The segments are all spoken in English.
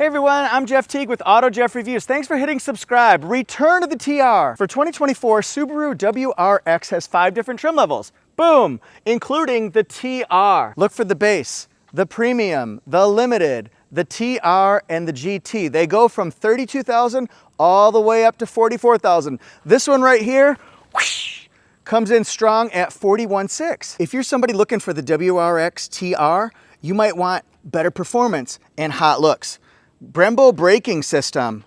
Hey everyone, I'm Jeff Teague with Auto Jeff Reviews. Thanks for hitting subscribe. Return of the TR. For 2024, Subaru WRX has 5 different trim levels. Boom! Including the TR. Look for the base, the premium, the limited, the TR, and the GT. They go from $32,000 all the way up to $44,000. This one right here, whoosh, comes in strong at $41,600. If you're somebody looking for the WRX TR, you might want better performance and hot looks. Brembo braking system,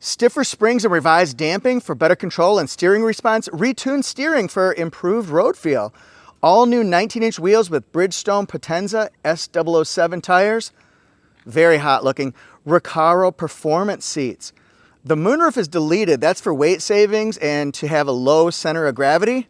stiffer springs and revised damping for better control and steering response, retuned steering for improved road feel, all new 19-inch wheels with Bridgestone Potenza S007 tires, very hot looking, Recaro performance seats. The moonroof is deleted, that's for weight savings and to have a low center of gravity.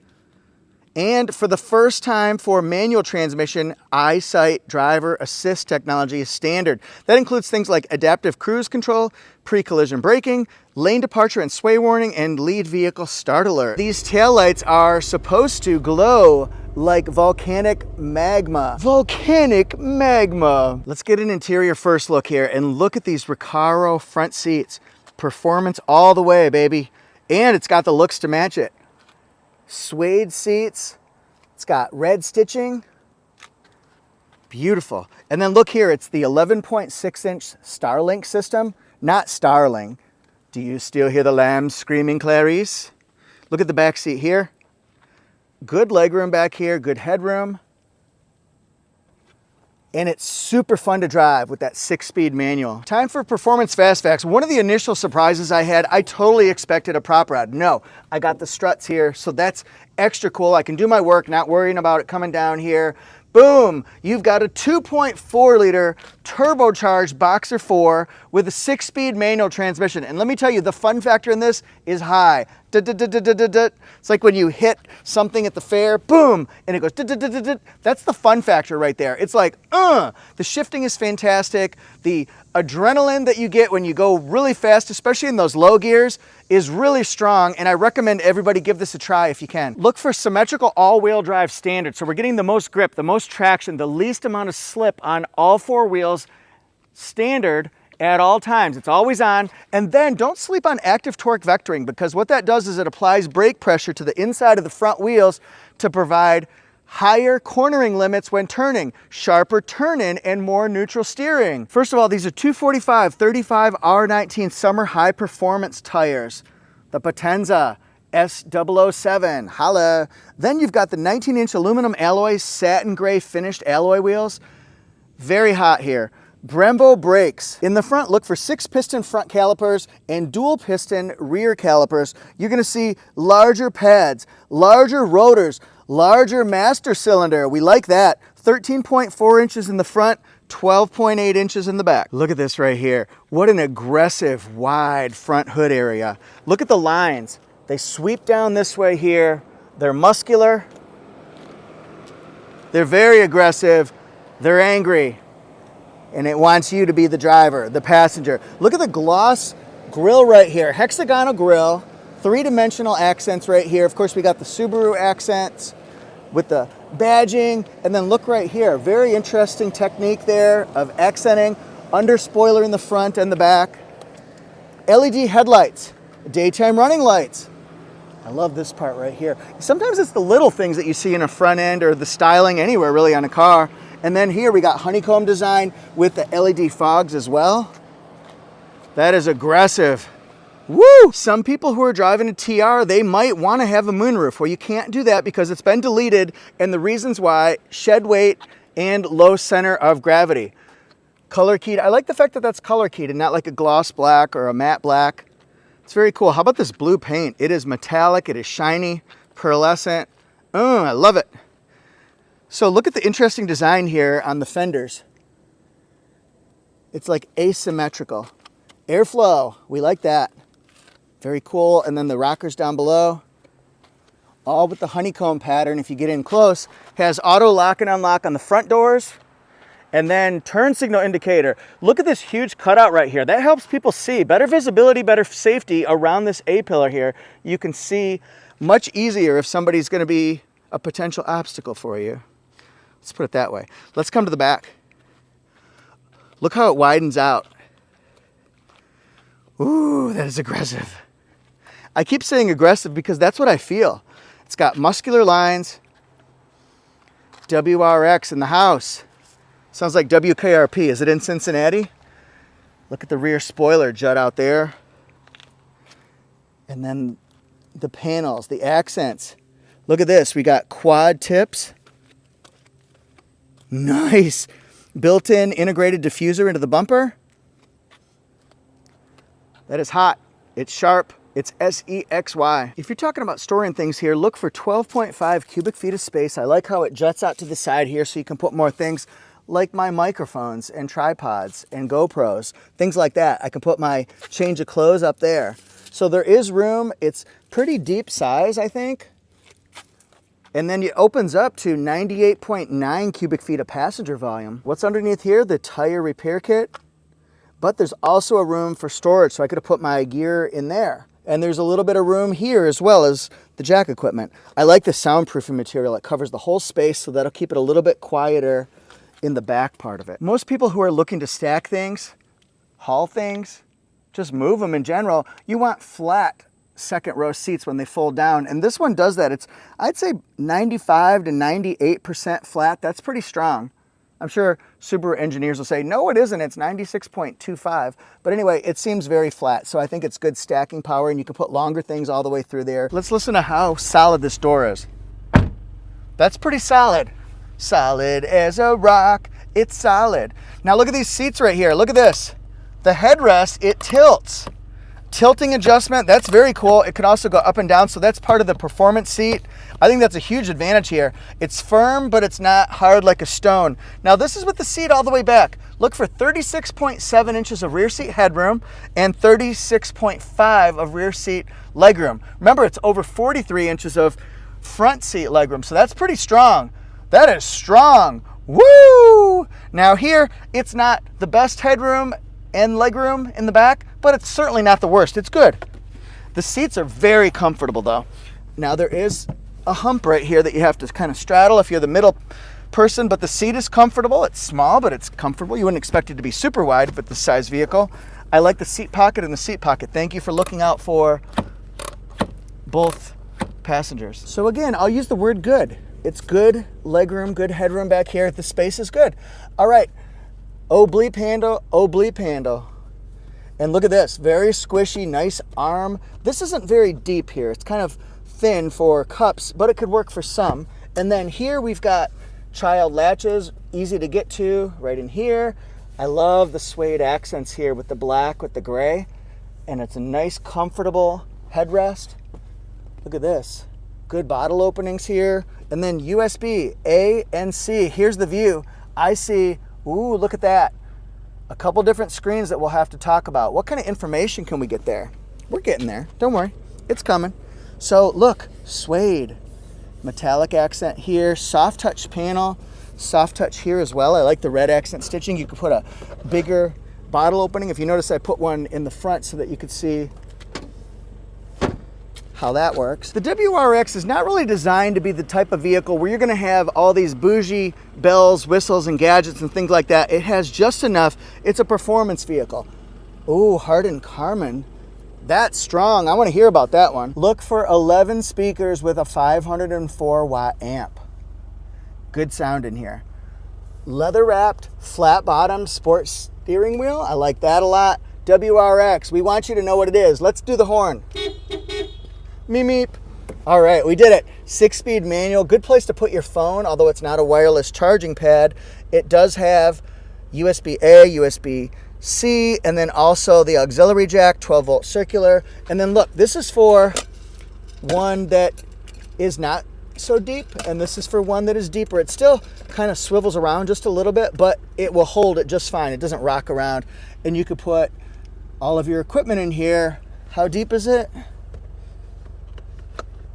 And for the first time for manual transmission, EyeSight driver assist technology is standard. That includes things like adaptive cruise control, pre-collision braking, lane departure and sway warning, and lead vehicle start alert. These taillights are supposed to glow like volcanic magma. Volcanic magma. Let's get an interior first look here and look at these Recaro front seats. Performance all the way, baby. And it's got the looks to match it. Suede seats, it's got red stitching, beautiful. And then look here, it's the 11.6-inch Starlink system, not Starling. Do you still hear the lambs screaming, Clarice? Look at the back seat here. Good legroom back here, good headroom. And it's super fun to drive with that 6-speed manual. Time for performance fast facts. One of the initial surprises I had, I totally expected a prop rod. No, I got the struts here, so that's extra cool. I can do my work, not worrying about it coming down here. Boom, you've got a 2.4 liter turbocharged Boxer 4 with a 6-speed manual transmission. And let me tell you, the fun factor in this is high. It's like when you hit something at the fair, boom, and it goes. That's the fun factor right there. It's like, the shifting is fantastic. The adrenaline that you get when you go really fast, especially in those low gears, is really strong, and I recommend everybody give this a try if you can. Look for symmetrical all-wheel drive standard. So we're getting the most grip, the most traction, the least amount of slip on all 4 wheels standard at all times. It's always on. And then don't sleep on active torque vectoring, because what that does is it applies brake pressure to the inside of the front wheels to provide higher cornering limits when turning, sharper turn-in, and more neutral steering. First of all, these are 245/35 R19 summer high performance tires. The Potenza S007, holla. Then you've got the 19-inch aluminum alloy satin gray finished alloy wheels. Very hot here. Brembo brakes. In the front, look for 6-piston front calipers and dual-piston rear calipers. You're gonna see larger pads, larger rotors, larger master cylinder. We like that. 13.4 inches in the front, 12.8 inches in the back. Look at this right here. What an aggressive, wide front hood area. Look at the lines. They sweep down this way here. They're muscular. They're very aggressive. They're angry. And it wants you to be the driver, the passenger. Look at the gloss grille right here. Hexagonal grille, 3-dimensional accents right here. Of course, we got the Subaru accents with the badging. And then look right here. Very interesting technique there of accenting. Under spoiler in the front and the back. LED headlights, daytime running lights. I love this part right here. Sometimes it's the little things that you see in a front end or the styling anywhere really on a car. And then here we got honeycomb design with the LED fogs as well. That is aggressive. Woo! Some people who are driving a TR, they might want to have a moonroof. Well, you can't do that because it's been deleted, and the reasons why: shed weight and low center of gravity. Color keyed. I like the fact that that's color keyed and not like a gloss black or a matte black. It's very cool. How about this blue paint? It is metallic, it is shiny, pearlescent. Oh, I love it. So look at the interesting design here on the fenders. It's like asymmetrical. Airflow, we like that. Very cool. And then the rockers down below, all with the honeycomb pattern. If you get in close, has auto lock and unlock on the front doors. And then turn signal indicator. Look at this huge cutout right here. That helps people see. Better visibility, better safety around this A-pillar here. You can see much easier if somebody's going to be a potential obstacle for you. Let's put it that way. Let's come to the back. Look how it widens out. Ooh, that is aggressive. I keep saying aggressive because that's what I feel. It's got muscular lines. WRX in the house. Sounds like WKRP. Is it in Cincinnati? Look at the rear spoiler jut out there. And then the panels, the accents. Look at this. We got quad tips. Nice. Built-in integrated diffuser into the bumper. That is hot. It's sharp. It's SEXY. If you're talking about storing things here, look for 12.5 cubic feet of space. I like how it juts out to the side here so you can put more things like my microphones and tripods and GoPros, things like that. I can put my change of clothes up there. So there is room. It's pretty deep size, I think. And then it opens up to 98.9 cubic feet of passenger volume. What's underneath here? The tire repair kit. But there's also a room for storage, so I could have put my gear in there. And there's a little bit of room here as well as the jack equipment. I like the soundproofing material. It covers the whole space, so that'll keep it a little bit quieter in the back part of it. Most people who are looking to stack things, haul things, just move them in general, you want flat second row seats when they fold down. And this one does that. It's, I'd say 95 to 98% flat. That's pretty strong. I'm sure Subaru engineers will say, no, it isn't. It's 96.25. But anyway, it seems very flat. So I think it's good stacking power and you can put longer things all the way through there. Let's listen to how solid this door is. That's pretty solid. Solid as a rock. It's solid. Now look at these seats right here. Look at this. The headrest, it tilts. Tilting adjustment, that's very cool. It can also go up and down, so that's part of the performance seat. I think that's a huge advantage here. It's firm, but it's not hard like a stone. Now this is with the seat all the way back. Look for 36.7 inches of rear seat headroom and 36.5 of rear seat legroom. Remember, it's over 43 inches of front seat legroom, so that's pretty strong. That is strong. Woo! Now here, it's not the best headroom and legroom in the back, but it's certainly not the worst. It's good. The seats are very comfortable though. Now there is a hump right here that you have to kind of straddle if you're the middle person, but the seat is comfortable. It's small, but it's comfortable. You wouldn't expect it to be super wide with this size vehicle. I like the seat pocket and the seat pocket. Thank you for looking out for both passengers. So again, I'll use the word good. It's good legroom, good headroom back here. The space is good. All right. Oh bleep handle, oh bleep handle. And look at this, very squishy, nice arm. This isn't very deep here. It's kind of thin for cups, but it could work for some. And then here we've got child latches, easy to get to right in here. I love the suede accents here with the black, with the gray. And it's a nice, comfortable headrest. Look at this. Good bottle openings here. And then USB A and C. Here's the view. I see. Ooh, look at that. A couple different screens that we'll have to talk about. What kind of information can we get there? We're getting there. Don't worry. It's coming. So look, suede. Metallic accent here. Soft touch panel. Soft touch here as well. I like the red accent stitching. You could put a bigger bottle opening. If you notice, I put one in the front so that you could see how that works. The WRX is not really designed to be the type of vehicle where you're going to have all these bougie bells, whistles, and gadgets and things like that. It has just enough. It's a performance vehicle. Ooh, Hardin Carmen. That's strong. I want to hear about that one. Look for 11 speakers with a 504 watt amp. Good sound in here. Leather wrapped, flat bottomed sports steering wheel. I like that a lot. WRX, we want you to know what it is. Let's do the horn. Meep, meep. All right, we did it. 6-speed manual, good place to put your phone, although it's not a wireless charging pad. It does have USB-A, USB-C, and then also the auxiliary jack, 12-volt circular. And then look, this is for one that is not so deep, and this is for one that is deeper. It still kind of swivels around just a little bit, but it will hold it just fine. It doesn't rock around. And you could put all of your equipment in here. How deep is it?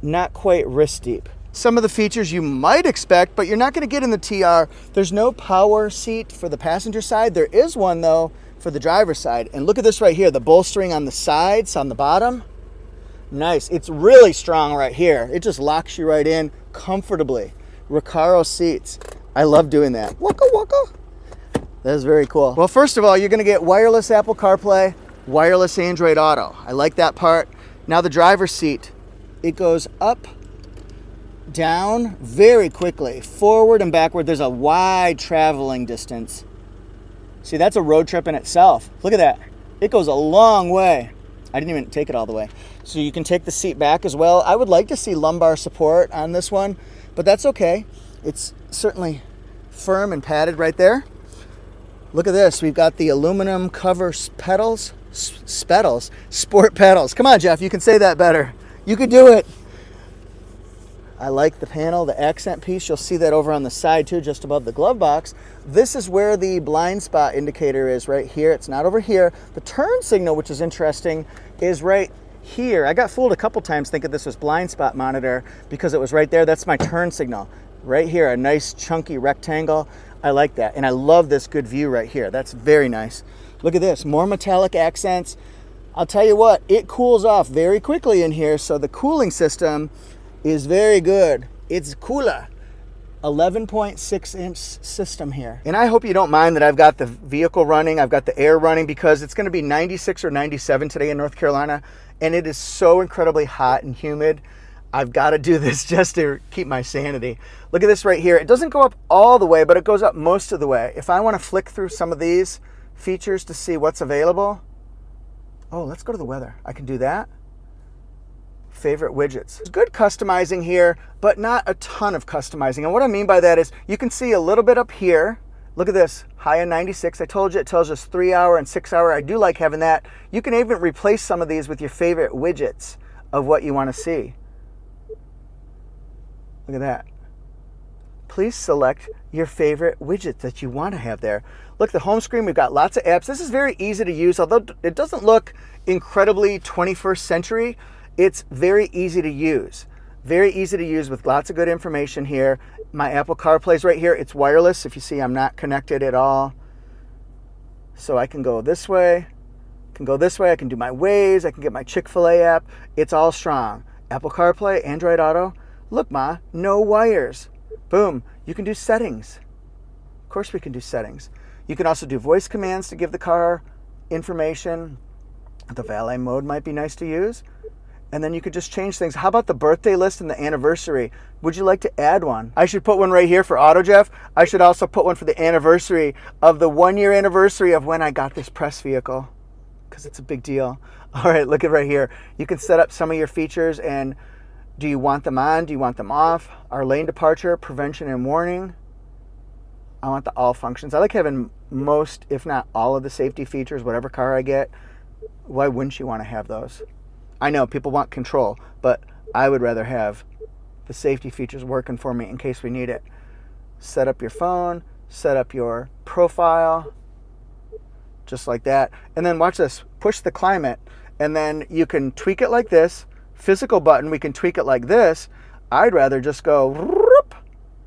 Not quite wrist deep. Some of the features you might expect, but you're not going to get in the TR. There's no power seat for the passenger side. There is one though for the driver's side. And look at this right here, the bolstering on the sides, on the bottom. Nice. It's really strong right here. It just locks you right in comfortably. Recaro seats. I love doing that. Waka waka. That is very cool. Well, first of all, you're going to get wireless Apple CarPlay, wireless Android Auto. I like that part. Now the driver's seat, it goes up, down very quickly, forward and backward. There's a wide traveling distance. See, that's a road trip in itself. Look at that. It goes a long way. I didn't even take it all the way. So you can take the seat back as well. I would like to see lumbar support on this one, but that's okay. It's certainly firm and padded right there. Look at this. We've got the aluminum cover pedals, sport pedals. Come on, Jeff, you can say that better. You could do it. I like the panel, the accent piece. You'll see that over on the side too, just above the glove box. This is where the blind spot indicator is, right here. It's not over here. The turn signal, which is interesting, is right here. I got fooled a couple times thinking this was blind spot monitor because it was right there. That's my turn signal. Right here, a nice chunky rectangle. I like that. And I love this good view right here. That's very nice. Look at this, more metallic accents. I'll tell you what, it cools off very quickly in here. So the cooling system is very good. It's cooler. 11.6 inch system here. And I hope you don't mind that I've got the vehicle running, I've got the air running, because it's gonna be 96 or 97 today in North Carolina, and it is so incredibly hot and humid. I've gotta do this just to keep my sanity. Look at this right here. It doesn't go up all the way, but it goes up most of the way. If I wanna flick through some of these features to see what's available, oh, let's go to the weather. I can do that. Favorite widgets. There's good customizing here, but not a ton of customizing. And what I mean by that is you can see a little bit up here. Look at this, high in 96. I told you it tells us 3 hour and 6 hour. I do like having that. You can even replace some of these with your favorite widgets of what you want to see. Look at that. Please select your favorite widget that you want to have there. Look, the home screen, we've got lots of apps. This is very easy to use, although it doesn't look incredibly 21st century. It's very easy to use. Very easy to use with lots of good information here. My Apple CarPlay's right here. It's wireless. If you see, I'm not connected at all. So I can go this way. I can go this way. I can do my Waze. I can get my Chick-fil-A app. It's all strong. Apple CarPlay, Android Auto. Look, Ma, no wires. Boom. You can do settings. Of course we can do settings. You can also do voice commands to give the car information. The valet mode might be nice to use. And then you could just change things. How about the birthday list and the anniversary? Would you like to add one? I should put one right here for Auto Jeff. I should also put one for the anniversary of the 1 year anniversary of when I got this press vehicle, because it's a big deal. All right, look at right here. You can set up some of your features, and do you want them on? Do you want them off? Our lane departure, prevention and warning. I want the all functions. I like having most, if not all of the safety features, whatever car I get. Why wouldn't you want to have those? I know people want control, but I would rather have the safety features working for me in case we need it. Set up your phone, set up your profile, just like that. And then watch this, push the climate, and then you can tweak it like this. Physical button, we can tweak it like this. I'd rather just go,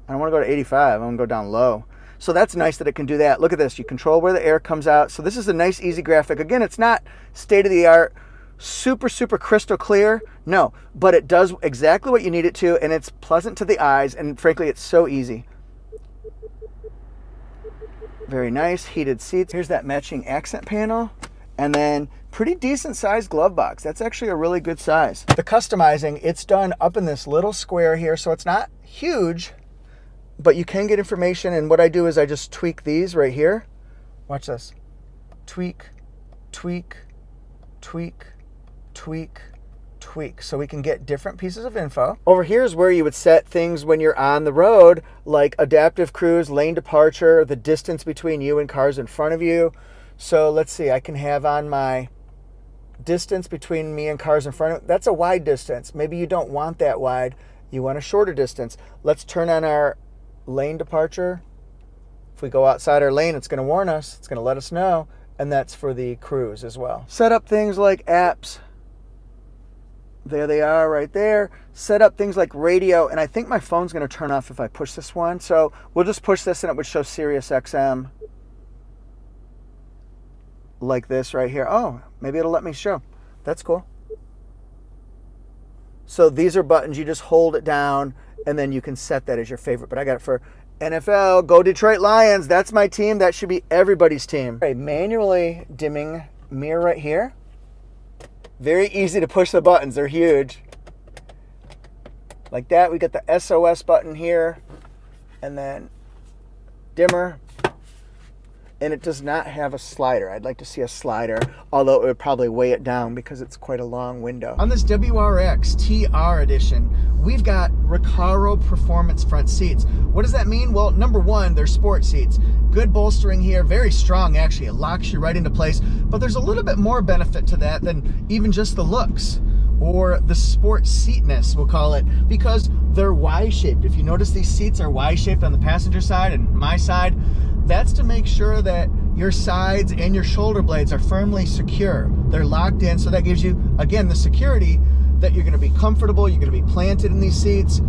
I don't want to go to 85, I want to go down low. So that's nice that it can do that. Look at this, you control where the air comes out. So this is a nice, easy graphic. Again, it's not state-of-the-art, super crystal clear, no, but it does exactly what you need it to, and it's pleasant to the eyes, and frankly, it's so easy. Very nice, heated seats. Here's that matching accent panel, and then pretty decent sized glove box. That's actually a really good size. The customizing, it's done up in this little square here, so it's not huge, but you can get information, and what I do is I just tweak these right here. Watch this. Tweak, tweak, tweak, tweak, tweak, so we can get different pieces of info. Over here is where you would set things when you're on the road, like adaptive cruise, lane departure, the distance between you and cars in front of you. So let's see, I can have on my distance between me and cars in front of me. That's a wide distance. Maybe you don't want that wide. You want a shorter distance. Let's turn on our lane departure. If we go outside our lane, it's going to warn us. It's going to let us know. And that's for the cruise as well. Set up things like apps. There they are right there. Set up things like radio, and I think my phone's going to turn off if I push this one. So we'll just push this and it would show Sirius XM like this right here. Oh, maybe it'll let me show. That's cool. So these are buttons. You just hold it down and then you can set that as your favorite. But I got it for NFL, go Detroit Lions. That's my team. That should be everybody's team. Okay, manually dimming mirror right here. Very easy to push the buttons. They're huge. Like that. We got the SOS button here. And then dimmer. And it does not have a slider. I'd like to see a slider, although it would probably weigh it down because it's quite a long window. On this WRX TR edition, we've got Recaro Performance front seats. What does that mean? Well, number one, they're sport seats. Good bolstering here, very strong actually. It locks you right into place, but there's a little bit more benefit to that than even just the looks or the sport seatness, we'll call it, because they're Y-shaped. If you notice, these seats are Y-shaped on the passenger side and my side. That's to make sure that your sides and your shoulder blades are firmly secure. They're locked in, so that gives you, again, the security that you're gonna be comfortable, you're gonna be planted in these seats.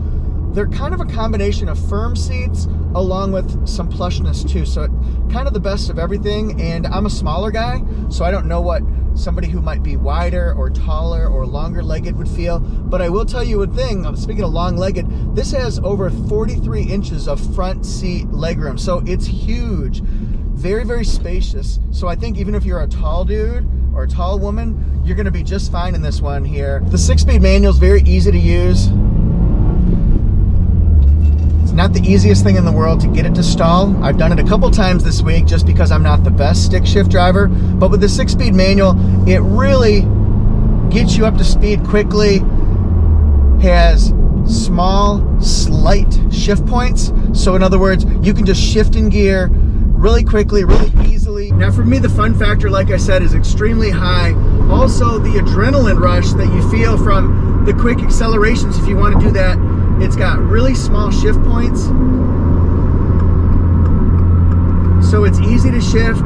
They're kind of a combination of firm seats along with some plushness too. So kind of the best of everything. And I'm a smaller guy, so I don't know what somebody who might be wider or taller or longer legged would feel. But I will tell you one thing, speaking of long legged, this has over 43 inches of front seat legroom. So it's huge, very, very spacious. So I think even if you're a tall dude or a tall woman, you're gonna be just fine in this one here. The 6-speed manual is very easy to use. Not the easiest thing in the world to get it to stall. I've done it a couple times this week just because I'm not the best stick shift driver. But with the 6-speed manual, it really gets you up to speed quickly. Has small, slight shift points. So in other words, you can just shift in gear really quickly, really easily. Now for me, the fun factor, like I said, is extremely high. Also, the adrenaline rush that you feel from the quick accelerations, if you want to do that. It's got really small shift points, so it's easy to shift,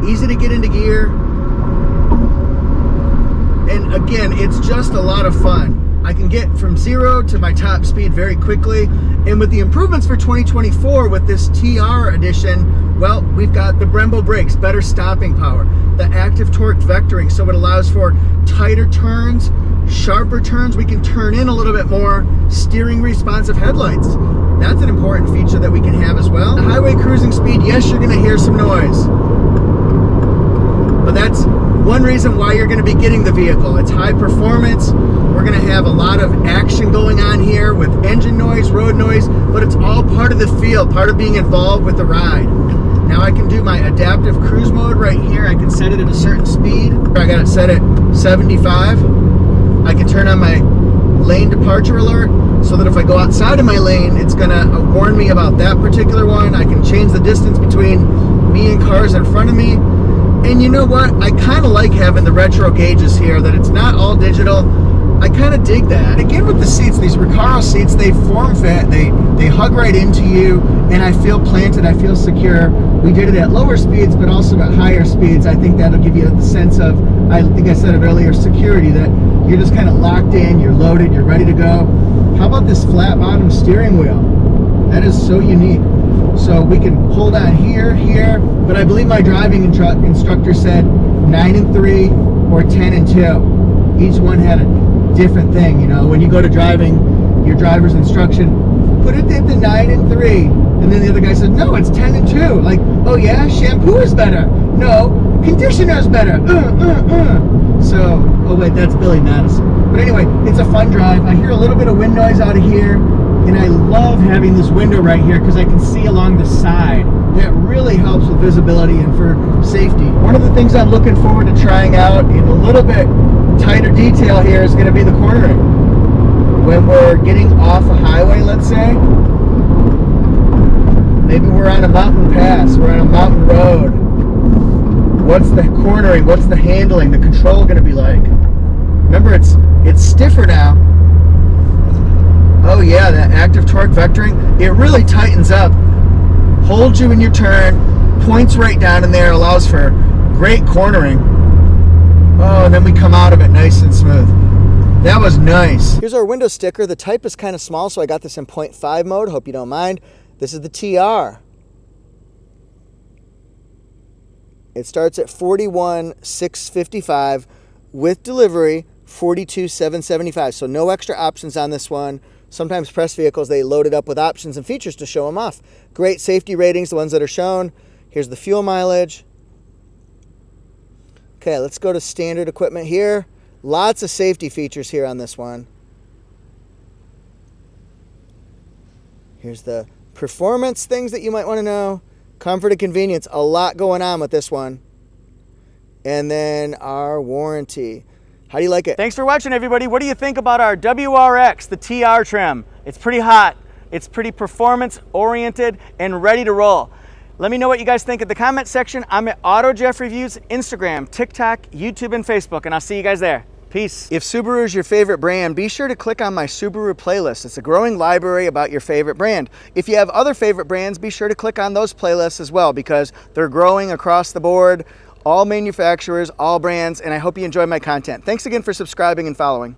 easy to get into gear, and again, it's just a lot of fun. I can get from 0 to my top speed very quickly, and with the improvements for 2024 with this TR edition, well, we've got the Brembo brakes, better stopping power, the active torque vectoring, so it allows for tighter turns, sharper turns. We can turn in a little bit more, steering responsive headlights. That's an important feature that we can have as well. The highway cruising speed, yes, you're gonna hear some noise, but that's one reason why you're gonna be getting the vehicle. It's high performance. We're gonna have a lot of action going on here with engine noise, road noise, but it's all part of the feel, part of being involved with the ride. Now I can do my adaptive cruise mode right here. I can set it at a certain speed. I got it set at 75. I can turn on my lane departure alert so that if I go outside of my lane, it's gonna warn me about that particular one. I can change the distance between me and cars in front of me. And you know what? I kind of like having the retro gauges here, that it's not all digital. I kind of dig that. Again, with the seats, these Recaro seats, they form fit, they hug right into you, and I feel planted, I feel secure. We did it at lower speeds, but also at higher speeds. I think that'll give you the sense of, I think I said it earlier, security, that you're just kind of locked in, you're loaded, you're ready to go. How about this flat bottom steering wheel? That is so unique. So we can hold on here, but I believe my driving instructor said 9 and 3 or 10 and 2. Each one had a different thing, you know. When you go to driving, your driver's instruction, put it at the 9 and 3. And then the other guy said, no, it's 10 and 2. Like, oh yeah, shampoo is better. No, conditioner is better. So, oh wait, that's Billy Madison. But anyway, it's a fun drive. I hear a little bit of wind noise out of here, and I love having this window right here because I can see along the side. That really helps with visibility and for safety. One of the things I'm looking forward to trying out in a little bit tighter detail here is going to be the cornering. When we're getting off a highway, let's say, maybe we're on a mountain pass, we're on a mountain road. What's the cornering, what's the handling, the control going to be like? Remember, it's stiffer now. Oh yeah, that active torque vectoring, it really tightens up, holds you in your turn, points right down in there, allows for great cornering. Oh, and then we come out of it nice and smooth. That was nice. Here's our window sticker. The type is kind of small, so I got this in 0.5 mode. Hope you don't mind. This is the TR. It starts at $41,655 with delivery, $42,775. So no extra options on this one. Sometimes press vehicles, they load it up with options and features to show them off. Great safety ratings, the ones that are shown. Here's the fuel mileage. Okay, let's go to standard equipment here. Lots of safety features here on this one. Here's the performance things that you might want to know. Comfort and convenience, a lot going on with this one. And then our warranty. How do you like it? Thanks for watching, everybody. What do you think about our WRX, the TR trim? It's pretty hot. It's pretty performance oriented and ready to roll. Let me know what you guys think in the comment section. I'm at Auto Jeff Reviews, Instagram, TikTok, YouTube, and Facebook, and I'll see you guys there. Peace. If Subaru is your favorite brand, be sure to click on my Subaru playlist. It's a growing library about your favorite brand. If you have other favorite brands, be sure to click on those playlists as well, because they're growing across the board, all manufacturers, all brands, and I hope you enjoy my content. Thanks again for subscribing and following.